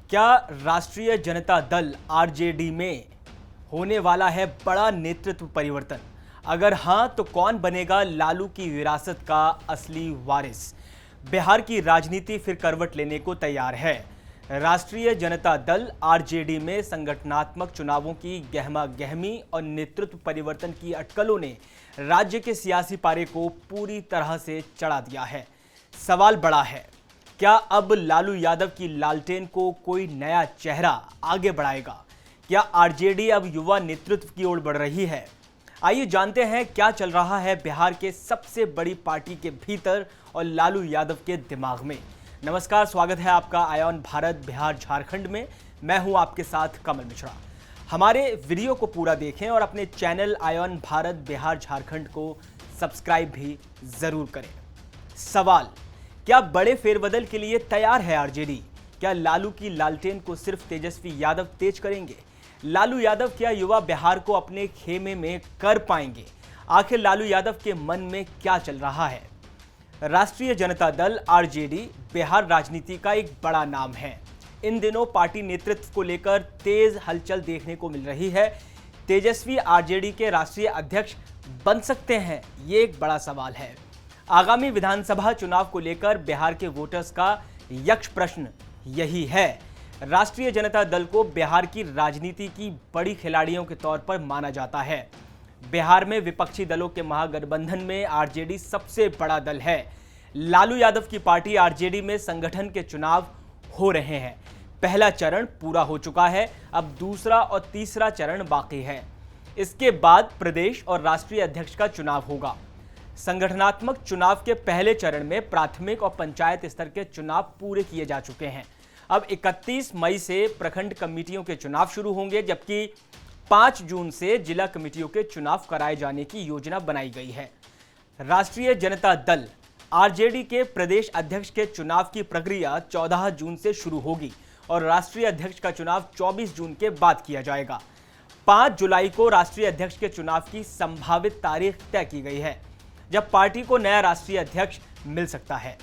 क्या राष्ट्रीय जनता दल आरजेडी में होने वाला है बड़ा नेतृत्व परिवर्तन? अगर हां तो कौन बनेगा लालू की विरासत का असली वारिस? बिहार की राजनीति फिर करवट लेने को तैयार है। राष्ट्रीय जनता दल आरजेडी में संगठनात्मक चुनावों की गहमा गहमी और नेतृत्व परिवर्तन की अटकलों ने राज्य के सियासी पारे को पूरी तरह से चढ़ा दिया है। सवाल बड़ा है, क्या अब लालू यादव की लालटेन को कोई नया चेहरा आगे बढ़ाएगा? क्या आरजेडी अब युवा नेतृत्व की ओर बढ़ रही है? आइए जानते हैं क्या चल रहा है बिहार के सबसे बड़ी पार्टी के भीतर और लालू यादव के दिमाग में। नमस्कार, स्वागत है आपका आयोन भारत बिहार झारखंड में। मैं हूं आपके साथ कमल मिश्रा। हमारे वीडियो को पूरा देखें और अपने चैनल आयोन भारत बिहार झारखंड को सब्सक्राइब भी जरूर करें। सवाल, क्या बड़े फेरबदल के लिए तैयार है आरजेडी? क्या लालू की लालटेन को सिर्फ तेजस्वी यादव तेज करेंगे? लालू यादव क्या युवा बिहार को अपने खेमे में कर पाएंगे? आखिर लालू यादव के मन में क्या चल रहा है? राष्ट्रीय जनता दल आरजेडी बिहार राजनीति का एक बड़ा नाम है। इन दिनों पार्टी नेतृत्व को लेकर तेज हलचल देखने को मिल रही है। तेजस्वी आरजेडी के राष्ट्रीय अध्यक्ष बन सकते हैं, ये एक बड़ा सवाल है। आगामी विधानसभा चुनाव को लेकर बिहार के वोटर्स का यक्ष प्रश्न यही है। राष्ट्रीय जनता दल को बिहार की राजनीति की बड़ी खिलाड़ियों के तौर पर माना जाता है। बिहार में विपक्षी दलों के महागठबंधन में आरजेडी सबसे बड़ा दल है। लालू यादव की पार्टी आरजेडी में संगठन के चुनाव हो रहे हैं। पहला चरण पूरा हो चुका है, अब दूसरा और तीसरा चरण बाकी है। इसके बाद प्रदेश और राष्ट्रीय अध्यक्ष का चुनाव होगा। संगठनात्मक चुनाव के पहले चरण में प्राथमिक और पंचायत स्तर के चुनाव पूरे किए जा चुके हैं। अब 31 मई से प्रखंड कमेटियों के चुनाव शुरू होंगे, जबकि 5 जून से जिला कमेटियों के चुनाव कराए जाने की योजना बनाई गई है। राष्ट्रीय जनता दल आरजेडी के प्रदेश अध्यक्ष के चुनाव की प्रक्रिया 14 जून से शुरू होगी और राष्ट्रीय अध्यक्ष का चुनाव 24 जून के बाद किया जाएगा। 5 जुलाई को राष्ट्रीय अध्यक्ष के चुनाव की संभावित तारीख तय की गई है, जब पार्टी को नया राष्ट्रीय अध्यक्ष मिल सकता है।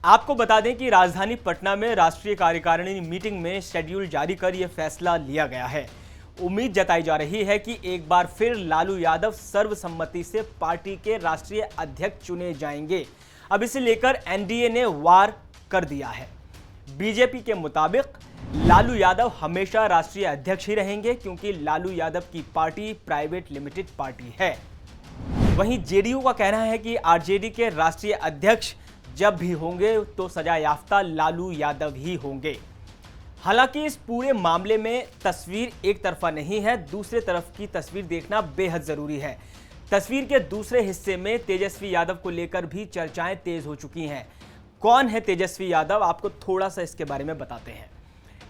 आपको बता दें कि राजधानी पटना में राष्ट्रीय कार्यकारिणी मीटिंग में शेड्यूल जारी कर यह फैसला लिया गया है। उम्मीद जताई जा रही है कि एक बार फिर लालू यादव सर्वसम्मति से पार्टी के राष्ट्रीय अध्यक्ष चुने जाएंगे। अब इसे लेकर एनडीए ने वार कर दिया है। बीजेपी के मुताबिक लालू यादव हमेशा राष्ट्रीय अध्यक्ष ही रहेंगे, क्योंकि लालू यादव की पार्टी प्राइवेट लिमिटेड पार्टी है। वहीं जेडीयू का कहना है कि आरजेडी के राष्ट्रीय अध्यक्ष जब भी होंगे तो सजा याफ्ता लालू यादव ही होंगे। हालांकि इस पूरे मामले में तस्वीर एक तरफा नहीं है, दूसरे तरफ की तस्वीर देखना बेहद जरूरी है। तस्वीर के दूसरे हिस्से में तेजस्वी यादव को लेकर भी चर्चाएं तेज हो चुकी हैं। कौन है तेजस्वी यादव, आपको थोड़ा सा इसके बारे में बताते हैं।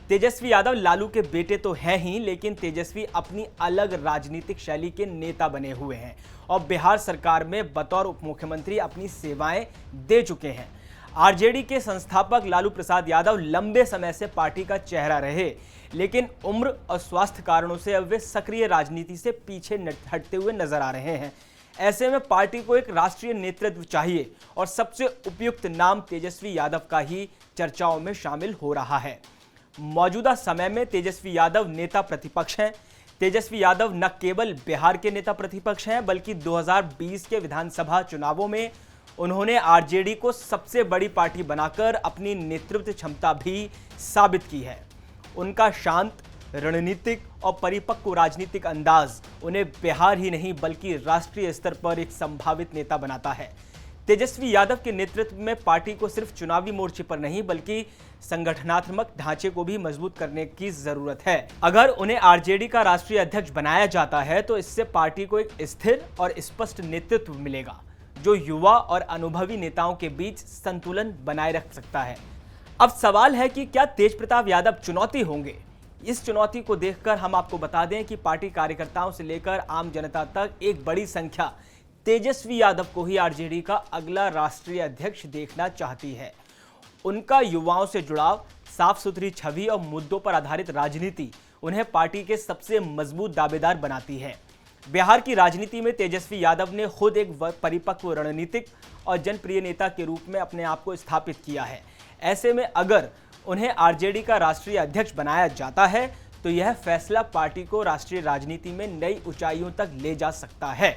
तेजस्वी यादव लालू के बेटे तो हैं ही, लेकिन तेजस्वी अपनी अलग राजनीतिक शैली के नेता बने हुए हैं और बिहार सरकार में बतौर उप मुख्यमंत्री अपनी सेवाएं दे चुके हैं। आरजेडी के संस्थापक लालू प्रसाद यादव लंबे समय से पार्टी का चेहरा रहे, लेकिन उम्र और स्वास्थ्य कारणों से अब वे सक्रिय राजनीति से पीछे हटते हुए नजर आ रहे हैं। ऐसे में पार्टी को एक राष्ट्रीय नेतृत्व चाहिए और सबसे उपयुक्त नाम तेजस्वी यादव का ही चर्चाओं में शामिल हो रहा है। मौजूदा समय में तेजस्वी यादव नेता प्रतिपक्ष हैं। तेजस्वी यादव न केवल बिहार के नेता प्रतिपक्ष हैं, बल्कि 2020 के विधानसभा चुनावों में उन्होंने आरजेडी को सबसे बड़ी पार्टी बनाकर अपनी नेतृत्व क्षमता भी साबित की है। उनका शांत, रणनीतिक और परिपक्व राजनीतिक अंदाज उन्हें बिहार ही नहीं बल्कि राष्ट्रीय स्तर पर एक संभावित नेता बनाता है। तेजस्वी यादव के नेतृत्व में पार्टी को सिर्फ चुनावी मोर्चे पर नहीं बल्कि संगठनात्मक ढांचे को भी मजबूत करने की जरूरत है। अगर उन्हें आरजेडी का राष्ट्रीय अध्यक्ष बनाया जाता है तो इससे पार्टी को एक स्थिर और स्पष्ट नेतृत्व मिलेगा, जो युवा और अनुभवी नेताओं के बीच संतुलन बनाए रख सकता है। अब सवाल है कि क्या तेज प्रताप यादव चुनौती होंगे? इस चुनौती को देखकर हम आपको बता दें कि पार्टी कार्यकर्ताओं से लेकर आम जनता तक एक बड़ी संख्या तेजस्वी यादव को ही आरजेडी का अगला राष्ट्रीय अध्यक्ष देखना चाहती है। उनका युवाओं से जुड़ाव, साफ सुथरी छवि और मुद्दों पर आधारित राजनीति उन्हें पार्टी के सबसे मजबूत दावेदार बनाती है। बिहार की राजनीति में तेजस्वी यादव ने खुद एक परिपक्व रणनीतिक और जनप्रिय नेता के रूप में अपने आप को स्थापित किया है। ऐसे में अगर उन्हें आरजेडी का राष्ट्रीय अध्यक्ष बनाया जाता है तो यह फैसला पार्टी को राष्ट्रीय राजनीति में नई ऊंचाइयों तक ले जा सकता है।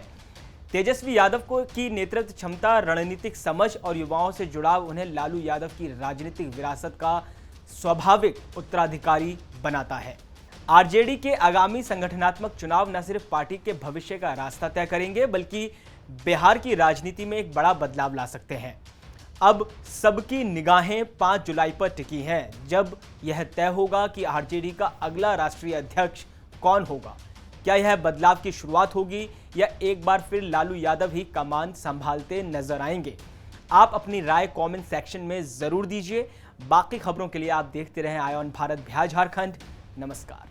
तेजस्वी यादव को की नेतृत्व क्षमता, रणनीतिक समझ और युवाओं से जुड़ाव उन्हें लालू यादव की राजनीतिक विरासत का स्वाभाविक उत्तराधिकारी बनाता है। आरजेडी के आगामी संगठनात्मक चुनाव न सिर्फ पार्टी के भविष्य का रास्ता तय करेंगे बल्कि बिहार की राजनीति में एक बड़ा बदलाव ला सकते हैं। अब सबकी निगाहें 5 जुलाई पर टिकी हैं, जब यह तय होगा कि आरजेडी का अगला राष्ट्रीय अध्यक्ष कौन होगा। क्या यह बदलाव की शुरुआत होगी या एक बार फिर लालू यादव ही कमान संभालते नजर आएंगे? आप अपनी राय कमेंट सेक्शन में जरूर दीजिए। बाकी खबरों के लिए आप देखते रहें आईऑन भारत बिहार झारखंड। नमस्कार।